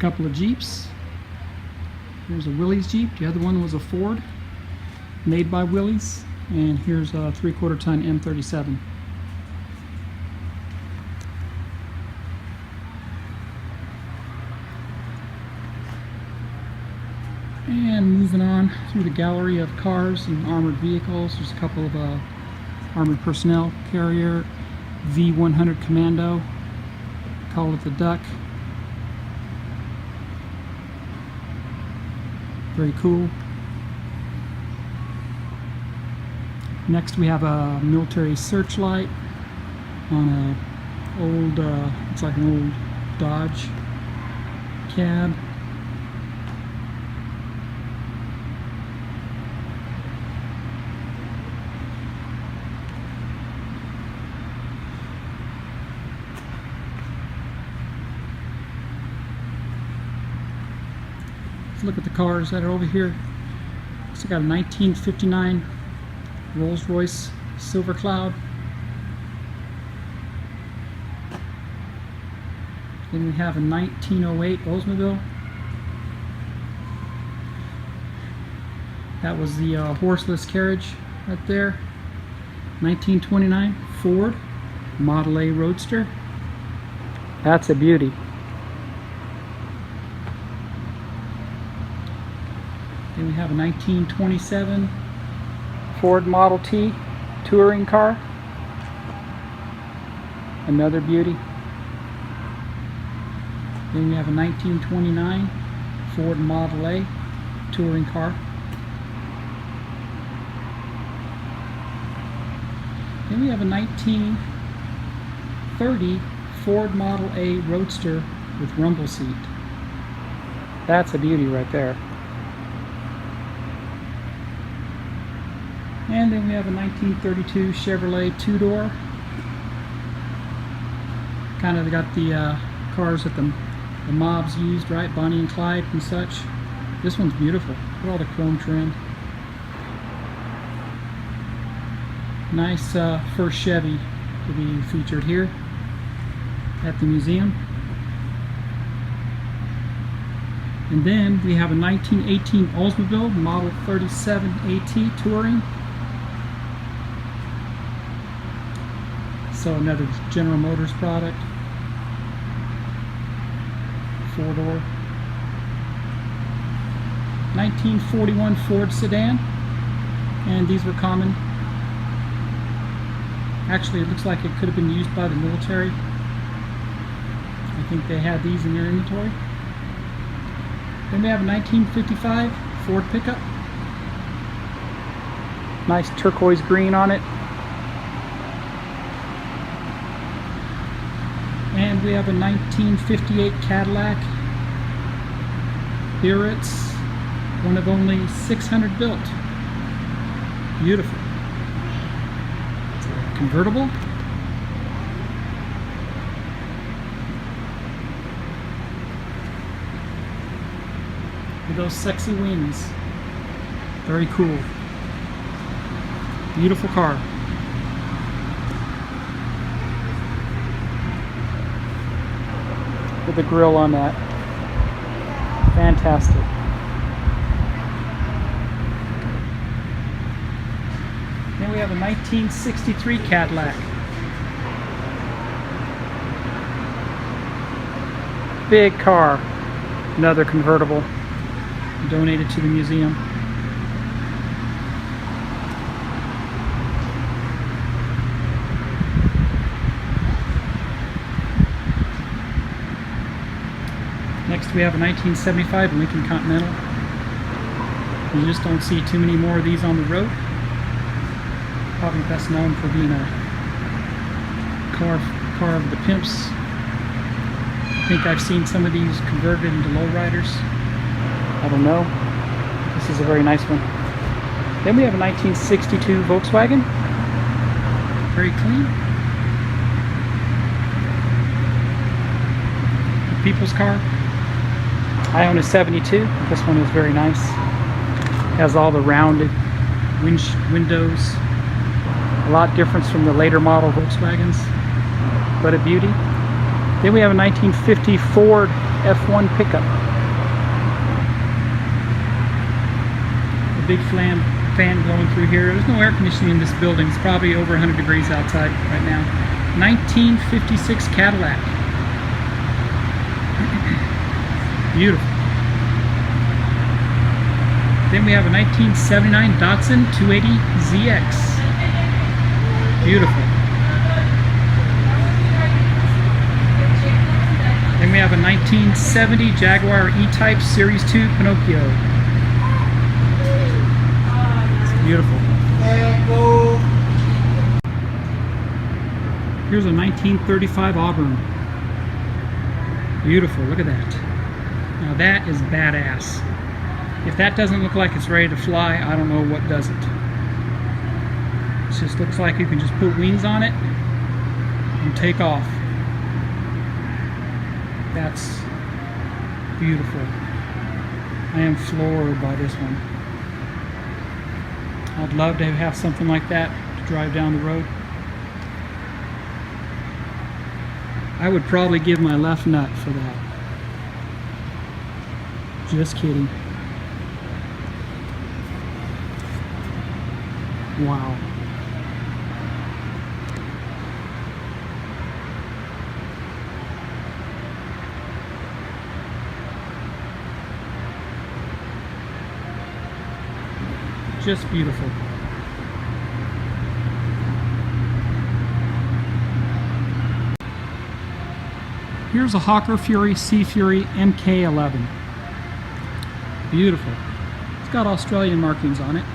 couple of Jeeps. Here's a Willys Jeep. The other one was a Ford, made by Willys. And here's a 3/4 ton M37. And moving on through the gallery of cars and armored vehicles, there's a couple of armored personnel carrier, V100 Commando, call it the Duck. Very cool. Next we have a military searchlight on a old, it's like an old Dodge cab. Let's look at the cars that are over here. So got a 1959 Rolls-Royce Silver Cloud. Then we have a 1908 Oldsmobile. That was the horseless carriage right there. 1929 Ford Model A Roadster. That's a beauty. Then we have a 1927 Ford Model T touring car. Another beauty. Then we have a 1929 Ford Model A touring car. Then we have a 1930 Ford Model A Roadster with rumble seat. That's a beauty right there. And then we have a 1932 Chevrolet two-door. Kind of got the cars that the mobs used, right? Bonnie and Clyde and such. This one's beautiful. Look at all the chrome trim. Nice first Chevy to be featured here at the museum. And then we have a 1918 Oldsmobile Model 37 AT Touring. So another General Motors product. Four-door. 1941 Ford Sedan. And these were common. Actually, it looks like it could have been used by the military. I think they had these in their inventory. Then we have a 1955 Ford pickup. Nice turquoise green on it. And we have a 1958 Cadillac Biarritz, one of only 600 built. Beautiful. Convertible. With those sexy wings. Very cool. Beautiful car. With the grill on that. Fantastic. Then we have a 1963 Cadillac. Big car. Another convertible. Donated to the museum. Next we have a 1975 Lincoln Continental. You just don't see too many more of these on the road. Probably best known for being a car of the pimps. I think I've seen some of these converted into lowriders. I don't know. This is a very nice one. Then we have a 1962 Volkswagen. Very clean. The people's car. I own a 72. This one is very nice. Has all the rounded windows. A lot different from the later model Volkswagens, but a beauty. Then we have a 1950 Ford F1 pickup. A big fan blowing through here. There's no air conditioning in this building. It's probably over 100 degrees outside right now. 1956 Cadillac. Beautiful. Then we have a 1979 Datsun 280ZX. Beautiful. Then we have a 1970 Jaguar E-Type Series 2 Pinocchio. It's beautiful. Here's a 1935 Auburn. Beautiful, look at that. Now that is badass. If that doesn't look like it's ready to fly, I don't know what doesn't. It just looks like you can just put wings on it and take off. That's beautiful. I am floored by this one. I'd love to have something like that to drive down the road. I would probably give my left nut for that. Just kidding. Wow. Just beautiful. Here's a Hawker Fury Sea Fury MK11. Beautiful. It's got Australian markings on it.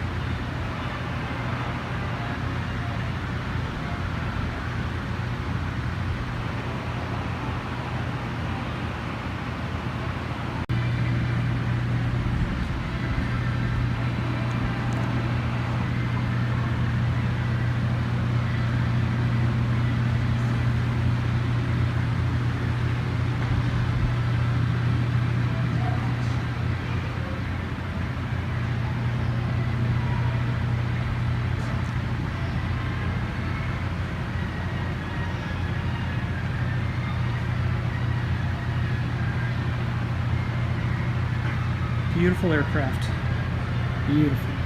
Beautiful aircraft. Beautiful.